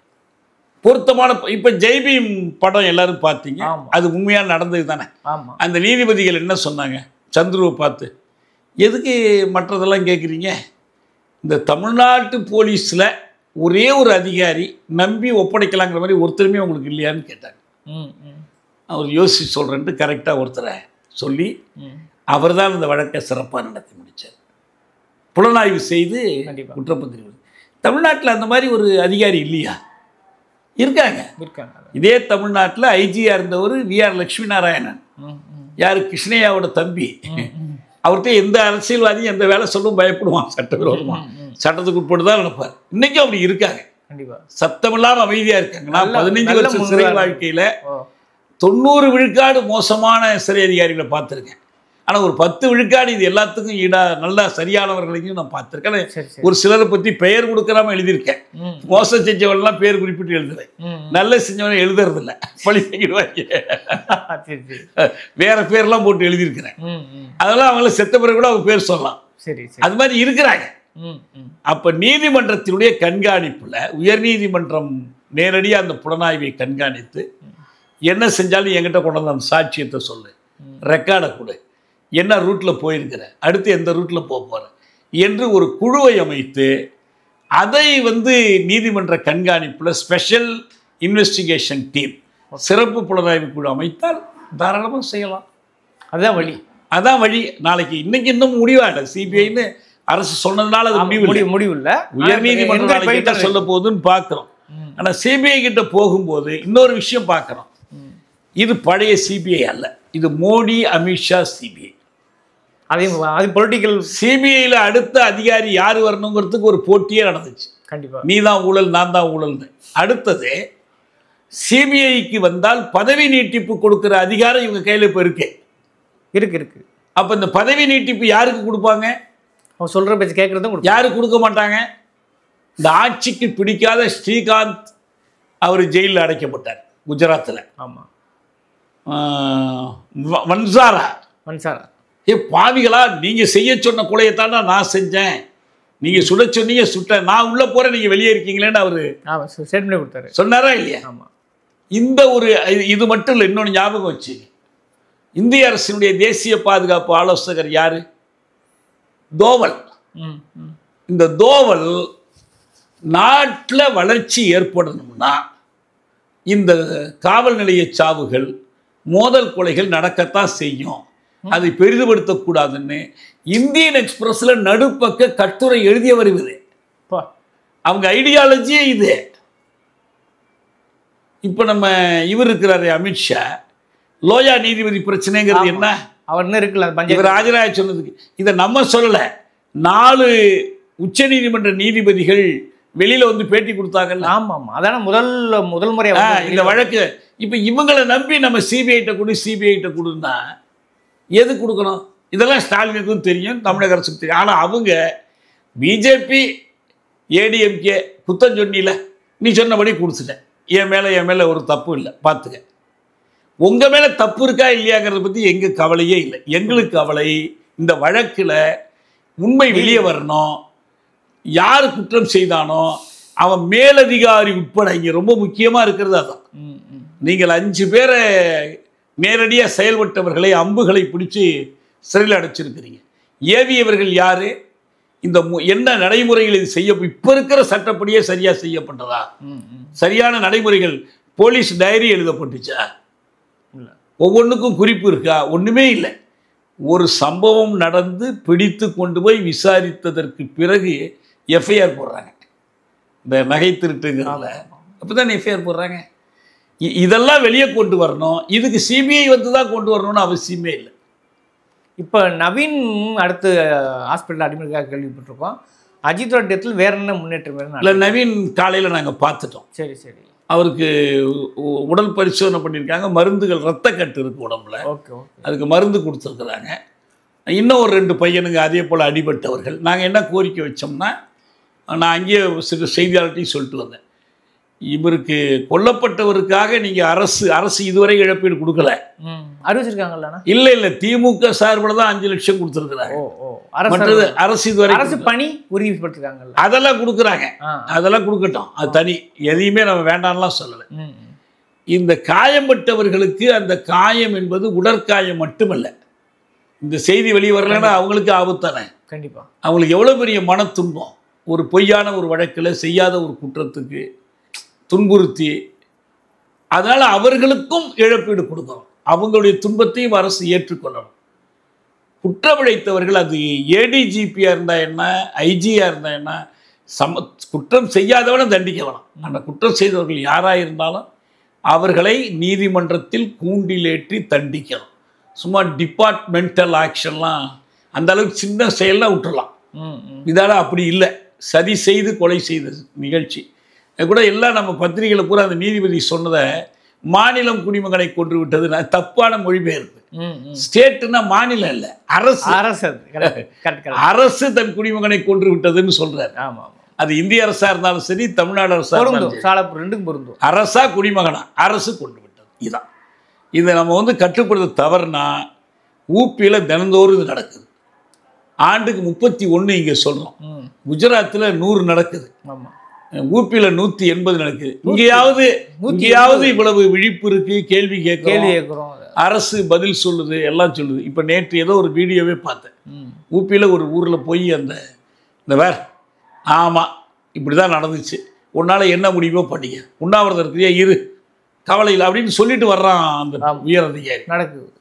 [SPEAKER 2] பொருத்தமான இப்போ ஜெய்பீம் படம் எல்லாரும் பார்த்தீங்க, அது உண்மையாக நடந்தது தானே. அந்த நீதிபதிகள் என்ன சொன்னாங்க சந்துருவை பார்த்து? எதுக்கு மற்றதெல்லாம் கேட்குறீங்க? இந்த தமிழ்நாட்டு போலீஸில் ஒரே ஒரு அதிகாரி நம்பி ஒப்படைக்கலாங்கிற மாதிரி ஒருத்தருமே உங்களுக்கு இல்லையான்னு கேட்டாங்க. அவர் யோசிச்சு சொல்கிறேன்ட்டு கரெக்டாக ஒருத்தரை சொல்லி அவர் தான் இந்த வழக்கை சிறப்பாக நடத்தி முடித்தார். புலனாய்வு செய்து குற்றப்பத்திரிகை. தமிழ்நாட்டில் அந்த மாதிரி ஒரு அதிகாரி இல்லையா? இருக்காங்க. இதே தமிழ்நாட்டில் ஐஜியாக இருந்தவர் விஆர் லட்சுமி நாராயணன், யார் கிருஷ்ணய்யாவோட தம்பி. அவர்கிட்ட எந்த அரசியல்வாதியும் எந்த வேலை சொல்லவும் பயப்படுவான், சட்டவிரோதமாக, சட்டத்துக்கு உட்பட்டு தான் நினைப்பார். இன்றைக்கும் அப்படி இருக்காங்க, சத்தமில்லாமல் அமைதியாக இருக்காங்க. நான் 15 வருஷம் சிறை வாழ்க்கையில் 90 விழுக்காடு மோசமான சிறை அதிகாரிகளை பார்த்துருக்கேன். ஆனால் ஒரு 10 விழுக்காடு இது எல்லாத்துக்கும் ஈடாக நல்லா சரியானவர்களையும் நான் பார்த்துருக்கேன். ஒரு சிலரை பற்றி பெயர் கொடுக்கறாம எழுதியிருக்கேன். மோசம் செஞ்சவனெல்லாம் பேர் குறிப்பிட்டு எழுதுவேன், நல்ல செஞ்சவனை எழுதுறதில்ல, பழி செஞ்சிடுவாங்க, வேற பேர்லாம் போட்டு எழுதியிருக்கிறேன். அதெல்லாம் அவங்கள செத்த பிறகு கூட அவங்க பேர் சொல்லலாம். அது மாதிரி இருக்கிறாங்க. அப்போ நீதிமன்றத்தினுடைய கண்காணிப்பில் உயர்நீதிமன்றம் நேரடியாக அந்த புலனாய்வை கண்காணித்து என்ன செஞ்சாலும் என்கிட்ட கொண்டு வந்து அந்த சாட்சியத்தை சொல்லு, ரெக்கார்டை கொடு, என்ன ரூட்டில் போயிருக்கிற, அடுத்து எந்த ரூட்டில் போக போகிற என்று ஒரு குழுவை அமைத்து அதை நீதிமன்ற கண்காணிப்பில் ஸ்பெஷல் இன்வெஸ்டிகேஷன் டீம், சிறப்பு புலனாய்வு குழு அமைத்தால் தாராளமாக செய்யலாம். அதுதான் வழி, அதான் வழி. நாளைக்கு இன்னைக்கு இன்னும் முடிவாக சிபிஐன்னு அரசு சொன்னதுனால அது முடிவில்லை. உயர்நீதிமன்றம் சொல்ல போகுதுன்னு பார்க்குறோம். ஆனால் சிபிஐ கிட்ட போகும்போது இன்னொரு விஷயம் பார்க்குறோம், இது பழைய சிபிஐ அல்ல, இது மோடி அமித்ஷா சிபிஐ. அது பொலிட்டிக்கல் சிபிஐயில் அடுத்த அதிகாரி யார் வரணுங்கிறதுக்கு ஒரு போட்டியே நடந்துச்சு. கண்டிப்பாக நீ தான் ஊழல் நான் தான் ஊழல்னு. அடுத்தது சிபிஐக்கு வந்தால் பதவி நீட்டிப்பு கொடுக்குற அதிகாரம் இவங்க கையில் இப்போ இருக்கு. அப்போ இந்த பதவி நீட்டிப்பு யாருக்கு கொடுப்பாங்க? அவங்க சொல்கிற பேச்சு கேட்குறதும் யாருக்கு கொடுக்க மாட்டாங்க. இந்த ஆட்சிக்கு பிடிக்காத ஸ்ரீகாந்த் அவர் ஜெயிலில் அடைக்கப்பட்டார் குஜராத்தில். ஆமாம். வன்சாரா பாவிகளா, நீங்கள் செய்ய சொன்ன கொலையைத்தாண்டா நான் செஞ்சேன், நீங்கள் சுட சொன்னீங்க சுட்டேன், நான் உள்ளே போகிறேன், நீங்கள் வெளியே இருக்கீங்களேன்னு அவர் ஸ்டேட்மெண்ட் கொடுத்தாரு. சொன்னாரா இல்லையா? ஆமாம். இந்த ஒரு இது மட்டும் இல்லை, இன்னொன்று ஞாபகம் வச்சு, இந்திய அரசினுடைய தேசிய பாதுகாப்பு ஆலோசகர் யார்? தோவல். இந்த தோவல் நாட்டில் வளர்ச்சி ஏற்படணும்னா இந்த காவல் நிலைய சாவுகள் மோதல் கொலைகள் நடக்கத்தான் செய்யும், அதை பெரிதுபடுத்தக்கூடாதுன்னு இந்தியன் எக்ஸ்பிரஸில் நடுப்பக்க கட்டுரை எழுதிய வருவது. அவங்க ஐடியாலஜியே இது. இப்போ நம்ம இவர் இருக்கிறாரு அமித்ஷா, லோயா நீதிபதி பிரச்சனைங்கிறது என்ன அவர் இருக்குல்ல, இவர் ராஜராஜ சொன்னதுக்கு இதை நம்ம சொல்லலை. 4 உச்ச நீதிமன்ற நீதிபதிகள் வெளியில் பேட்டி கொடுத்தாங்கல்ல. ஆமாம், அதான முதல் முறை இந்த வழக்கு இப்போ இவங்களை நம்பி நம்ம சிபிஐட்ட கொடுன்னா எது கொடுக்கணும்? இதெல்லாம் ஸ்டாலினுக்கும் தெரியும், தமிழக அரசுக்கு தெரியும். ஆனால் அவங்க பிஜேபி ஏடிஎம்கே குத்தம் சொன்னில, நீ சொன்னபடி கொடுத்துட்டேன், என் மேலே ஒரு தப்பு இல்லை, பார்த்துக்க. உங்கள் மேலே தப்பு இருக்கா இல்லையாங்கிறத பற்றி எங்கள் கவலையே இல்லை. எங்களுக்கு கவலை இந்த வழக்கில் உண்மை வெளியே வரணும். யார் குற்றம் செய்தானோ அவன் மேலதிகாரி உட்பட இங்கே ரொம்ப முக்கியமாக இருக்கிறது அதான். நீங்கள் 5 பேரை நேரடியாக செயல்பட்டவர்களை அம்புகளை பிடிச்சி சிறையில் அடைச்சிருக்கிறீங்க. ஏவியவர்கள் யார்? இந்த என்ன நடைமுறைகள் இது செய்ய இப்போ இருக்கிற சட்டப்படியே சரியாக செய்யப்பட்டதா? சரியான நடைமுறைகள் போலீஸ் டைரி எழுதப்பட்டுச்சா? ஒவ்வொன்றுக்கும் குறிப்பு இருக்கா? ஒன்றுமே இல்லை. ஒரு சம்பவம் நடந்து பிடித்து கொண்டு போய் விசாரித்ததற்கு பிறகு எஃப்ஐஆர் போடுறாங்க. இந்த நகை திருட்டுங்கிறத அப்போ தான் எஃப்ஐஆர் போடுறாங்க. இதெல்லாம் வெளியே கொண்டு வரணும். இதுக்கு சிபிஐ வந்து தான் கொண்டு வரணும்னு அவசியமே இல்லை.
[SPEAKER 1] இப்போ நவீன் அடுத்து ஹாஸ்பிட்டல் அட்மிட்டாக கேள்விப்பட்டிருக்கோம். அஜித்தோட டெத்தில் வேற என்ன முன்னேற்றம் வேணும்?
[SPEAKER 2] இல்லை, நவீன் காலையில் நாங்கள் பார்த்துட்டோம்.
[SPEAKER 1] சரி சரி.
[SPEAKER 2] அவருக்கு உடல் பரிசோதனை பண்ணியிருக்காங்க. மருந்துகள் ரத்தக்கட்டு இருக்குது உடம்புல.
[SPEAKER 1] Okay okay.
[SPEAKER 2] அதுக்கு மருந்து கொடுத்துருக்குறாங்க. இன்னும் ஒரு 2 பையனுங்க அதே போல் அடிபட்டவர்கள். நாங்கள் என்ன கோரிக்கை வச்சோம்னா, நான் அங்கேயே சில செய்தியாளர்கிட்டையும் சொல்லிட்டு வந்தேன், இவருக்கு கொல்லப்பட்டவருக்காக நீங்கள் அரசு இதுவரை இழப்பீடு கொடுக்கல.
[SPEAKER 1] அறிவிச்சிருக்காங்கல்ல?
[SPEAKER 2] இல்லை, திமுக சார்பில் தான் 5 லட்சம் கொடுத்துருக்குறாங்க. மற்றது அரசு இதுவரை
[SPEAKER 1] அரசு பணி உறுதிப்படுத்திருக்காங்கல்ல,
[SPEAKER 2] அதெல்லாம் கொடுக்குறாங்க. அதெல்லாம் கொடுக்கட்டும், அது தனி. எதையுமே நம்ம வேண்டாம்லாம் சொல்லலை. இந்த காயம்பட்டவர்களுக்கு அந்த காயம் என்பது உடற்காயம் மட்டுமல்ல. இந்த செய்தி வெளியே வரலன்னா அவங்களுக்கு ஆபத்தானே.
[SPEAKER 1] கண்டிப்பா.
[SPEAKER 2] அவங்களுக்கு எவ்வளோ பெரிய மன துன்பம். ஒரு பொய்யான ஒரு வழக்கில் செய்யாத ஒரு குற்றத்துக்கு துன்புறுத்தி, அதனால் அவர்களுக்கும் இழப்பீடு கொடுக்கணும். அவங்களுடைய துன்பத்தையும் அரசு ஏற்றுக்கொள்ளணும். குற்றமிழைத்தவர்கள், அது ஏடிஜிபியாக இருந்தால் என்ன, ஐஜியாக இருந்தால் என்ன, குற்றம் செய்யாதவனை தண்டிக்க வேணாம். அந்த குற்றம் செய்தவர்கள் யாராக இருந்தாலும் அவர்களை நீதிமன்றத்தில் கூண்டிலேற்றி தண்டிக்கணும். சும்மா டிபார்ட்மெண்டல் ஆக்ஷன்லாம் அந்த அளவுக்கு சின்ன செயல்லாம் விட்டுடலாம். இதால் அப்படி இல்லை. சதி செய்து கொலை செய்த நிகழ்ச்சி கூட எல்லாம் நம்ம பத்திரிகையில் பூரா அந்த நீதிபதி சொன்னதை மாநிலம் குடிமகனை கொன்று விட்டது தப்பான மொழிபெயர்ப்பு. ஸ்டேட்னா மாநிலம் இல்லை, அரசு தன் குடிமகனை கொன்று விட்டதுன்னு சொல்றாரு. அது இந்திய அரசா இருந்தாலும் சரி, தமிழ்நாடு அரசா இருந்தாலும் அரசா குடிமகனா அரசு கொண்டு விட்டது. இதுதான். இதை நம்ம கட்டுப்படுத்த தவறுனா ஊப்பியில் தினந்தோறும் இது நடக்குது. ஆண்டுக்கு 31 இங்கே சொல்கிறோம். குஜராத்தில் 100 நடக்குது. ஊப்பியில் 180 நடக்குது. இங்கேயாவது இவ்வளவு விழிப்பு இருக்கு, கேள்வி கேட்குறோம், அரசு பதில் சொல்லுது, எல்லாம் சொல்லுது. இப்போ நேற்று ஏதோ ஒரு வீடியோவே பார்த்தேன். ஊப்பியில் ஒரு ஊரில் போய் இந்த வேற ஆமாம் இப்படி தான் நடந்துச்சு, உன்னால் என்ன முடியுமோ பண்ணிக்க, உண்ணாவிரதம் இருக்கிறியா இரு, கவலையில் அப்படின்னு சொல்லிட்டு வர்றான் அந்த உயர் அதிகாரி.
[SPEAKER 1] நடக்குது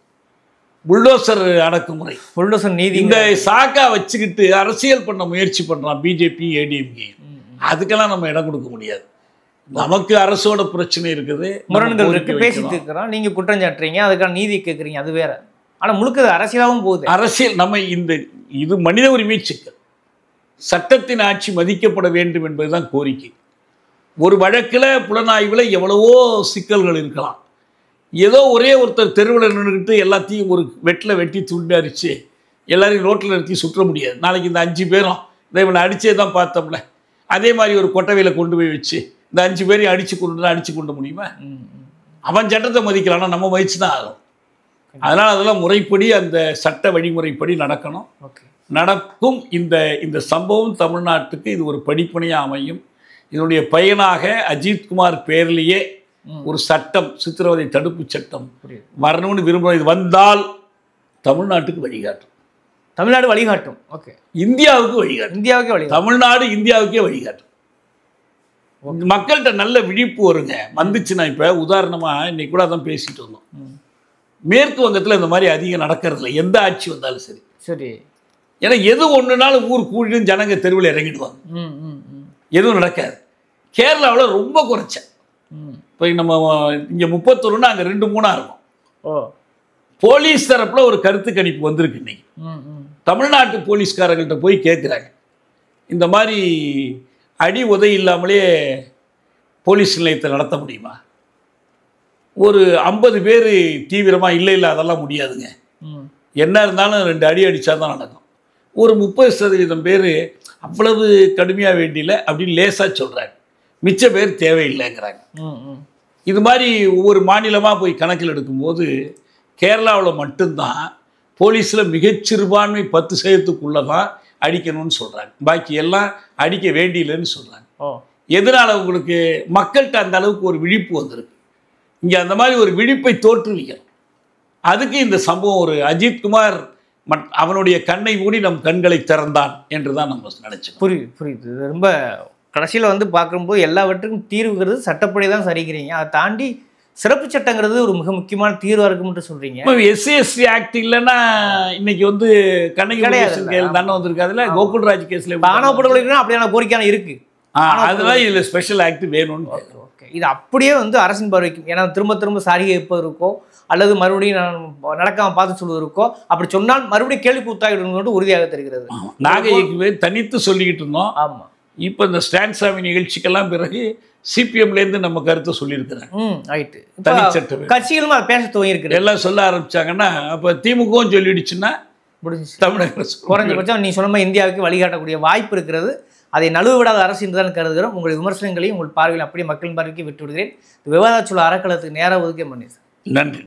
[SPEAKER 2] புல்டோசர் அடக்குமுறை,
[SPEAKER 1] புல்டோசர் நீதி. இந்த
[SPEAKER 2] சாக்கா வச்சுக்கிட்டு அரசியல் பண்ண முயற்சி பண்ணுறான் பிஜேபி ஏடிஎம்கே. அதுக்கெல்லாம் நம்ம இடம் கொடுக்க முடியாது. நமக்கு அரசோட பிரச்சனை இருக்குது,
[SPEAKER 1] முரண்கள் இருக்கு, பேசிட்டு இருக்கிறோம். நீங்க குற்றம் சாட்டுறீங்க, அதுக்கான நீதி கேட்குறீங்க, அது வேற. ஆனால் முழுக்க அரசியலாகவும் போகுது.
[SPEAKER 2] அரசியல் நம்ம இது மனித உரிமை சிக்கல். சட்டத்தின் ஆட்சி மதிக்கப்பட வேண்டும் என்பதுதான் கோரிக்கை. ஒரு வழக்கில் புலனாய்வில் எவ்வளவோ சிக்கல்கள் இருக்கலாம். ஏதோ ஒரே ஒருத்தர் தெருவில் நின்றுக்கிட்டு எல்லாத்தையும் ஒரு வெட்டில் வெட்டி துண்டரிச்சு எல்லாரையும் ரோட்டில் நிறுத்தி சுற்ற முடியாது. நாளைக்கு இந்த 5 பேரும் இவனை அடித்தே தான் பார்த்தோம்ல, அதே மாதிரி ஒரு கொட்டவையில் கொண்டு போய் வச்சு இந்த 5 பேரையும் அடித்து கொண்டு முடியுமா? அவன் சட்டத்தை மதிக்கலாம்னா நம்ம மதித்து தான் ஆகும். அதனால் அதெல்லாம் முறைப்படி அந்த சட்ட வழிமுறைப்படி நடக்கணும். நடக்கும். இந்த சம்பவம் தமிழ்நாட்டுக்கு இது ஒரு படிப்பனையாக அமையும். இதனுடைய பயனாக அஜித்குமார் பேர்லேயே ஒரு சட்டம், சித்திரவதை தடுப்பு சட்டம் வரணும்னு விரும்புகிறோம். இது வந்தால் தமிழ்நாட்டுக்கு வழிகாட்டும்.
[SPEAKER 1] தமிழ்நாடு வழிகாட்டும். ஓகே,
[SPEAKER 2] இந்தியாவுக்கு வழிகாட்டும். தமிழ்நாடு இந்தியாவுக்கே வழிகாட்டும். மக்கள்கிட்ட நல்ல விழிப்பு வருங்க. வந்துச்சுன்னா இப்போ உதாரணமாக இன்னைக்கு கூட தான் பேசிட்டு வந்தோம். மேற்கு வங்கத்தில் இந்த மாதிரி அதிகம் நடக்கிறதில்ல, எந்த ஆட்சி வந்தாலும் சரி.
[SPEAKER 1] சரி.
[SPEAKER 2] ஏன்னா எது ஒன்றுனாலும் ஊர் கூடியும் ஜனங்க தெருவில் இறங்கிடுவாங்க, எதுவும் நடக்காது. கேரளாவில் ரொம்ப குறைச்சேன். இப்போ நம்ம இங்கே 31ன்னா அங்கே 2-3 இருக்கும். போலீஸ் தரப்பில் ஒரு கருத்து கணிப்பு வந்திருக்கு இன்னைக்கு. தமிழ்நாட்டு போலீஸ்காரங்கள்ட்ட போய் கேட்குறாங்க, இந்த மாதிரி அடி உதை இல்லாமலே போலீஸ் நிலையத்தை நடத்த முடியுமா? ஒரு 50 பேர் தீவிரமாக இல்லை அதெல்லாம் முடியாதுங்க, என்ன இருந்தாலும் 2 அடி அடித்தா தான் நடக்கும். ஒரு 30% பேர் அவ்வளவு கடுமையாக வேண்டியில்ல அப்படின்னு லேசாக சொல்கிறாங்க, மிச்ச பேர் தேவையில்லைங்கிறாங்க. இது மாதிரி ஒவ்வொரு மாநிலமாக போய் கணக்கில் எடுக்கும்போது கேரளாவில் மட்டும்தான் போலீஸில் மிகச்சிறுபான்மை 10% தான் அடிக்கணும்னு சொல்கிறாங்க, பாக்கி எல்லாம் அடிக்க வேண்டியில்லைன்னு சொல்கிறாங்க. எதனால் உங்களுக்கு மக்கள்கிட்ட அந்த அளவுக்கு ஒரு விழிப்பு வந்திருக்கு. இங்கே அந்த மாதிரி ஒரு விழிப்பை தோற்றுவிக்கணும். அதுக்கு இந்த சம்பவம் ஒரு அஜித்குமார் அவனுடைய கண்ணை மூடி நம் கண்களை திறந்தான் என்று தான் நம்ம நினைச்சோம்.
[SPEAKER 1] புரியுது. இது ரொம்ப கடைசியில் வந்து பார்க்கும்போது எல்லாவற்றுக்கும் தீர்வுங்கிறது சட்டப்படி தான் சரிக்கிறீங்க. அதை தாண்டி சிறப்பு சட்டங்கிறது ஒரு மிக முக்கியமான தீர்வாக இருக்கும்னு சொல்கிறீங்க.
[SPEAKER 2] SC ஆக்ட் இல்லைன்னா இன்னைக்கு வந்து கண்ணகி தானே வந்திருக்காதுல்ல, கோகுல்ராஜ் கேஸில்
[SPEAKER 1] ஆணவ படுகொலைக்குன்னா அப்படியான கோரிக்கையான இருக்குது.
[SPEAKER 2] அதெல்லாம் இதில் ஸ்பெஷல் ஆக்ட் வேணும்னு.
[SPEAKER 1] ஓகே, இது அப்படியே வந்து அரசின் பார்வைக்கும், ஏன்னா திரும்ப திரும்ப சாரிகை வைப்பதற்கோ அல்லது மறுபடியும் நான் நடக்காமல் பார்த்து சொல்வதற்கோ அப்படி சொன்னால் மறுபடியும் கேள்வி கூத்தாகிடும் உறுதியாக தெரிகிறது.
[SPEAKER 2] நாகைக்கு தனித்து சொல்லிக்கிட்டு இருந்தோம்.
[SPEAKER 1] ஆமாம்,
[SPEAKER 2] இப்போ இந்த ஸ்டாண்ட் சாமி நிகழ்ச்சிக்கெல்லாம் பிறகு சிபிஎம்லேருந்து நம்ம கருத்தை சொல்லியிருக்கிறேன்.
[SPEAKER 1] ரைட்டு,
[SPEAKER 2] தனிச்சட்டம்
[SPEAKER 1] கட்சிகளும் அதை பேச துவங்கியிருக்கு,
[SPEAKER 2] எல்லாம் சொல்ல ஆரம்பிச்சாங்கன்னா அப்போ திமுகவும் சொல்லிடுச்சுன்னா
[SPEAKER 1] முடிஞ்சிச்சு.
[SPEAKER 2] தமிழக
[SPEAKER 1] குறைஞ்சபட்சம் நீ சொன்ன இந்தியாவுக்கு வழிகாட்டக்கூடிய வாய்ப்பு இருக்கிறது. அதை நழுவ விடாத அரசு என்று தான் கருதுகிறோம். உங்களுடைய விமர்சனங்களையும் உங்கள் பார்வையில் அப்படியே மக்களின் பார்வைக்கு விட்டு விடுகிறேன். விவாதச் சொல்ல அறக்கலத்துக்கு நேராக ஒதுக்க பண்ணி.
[SPEAKER 2] நன்றி.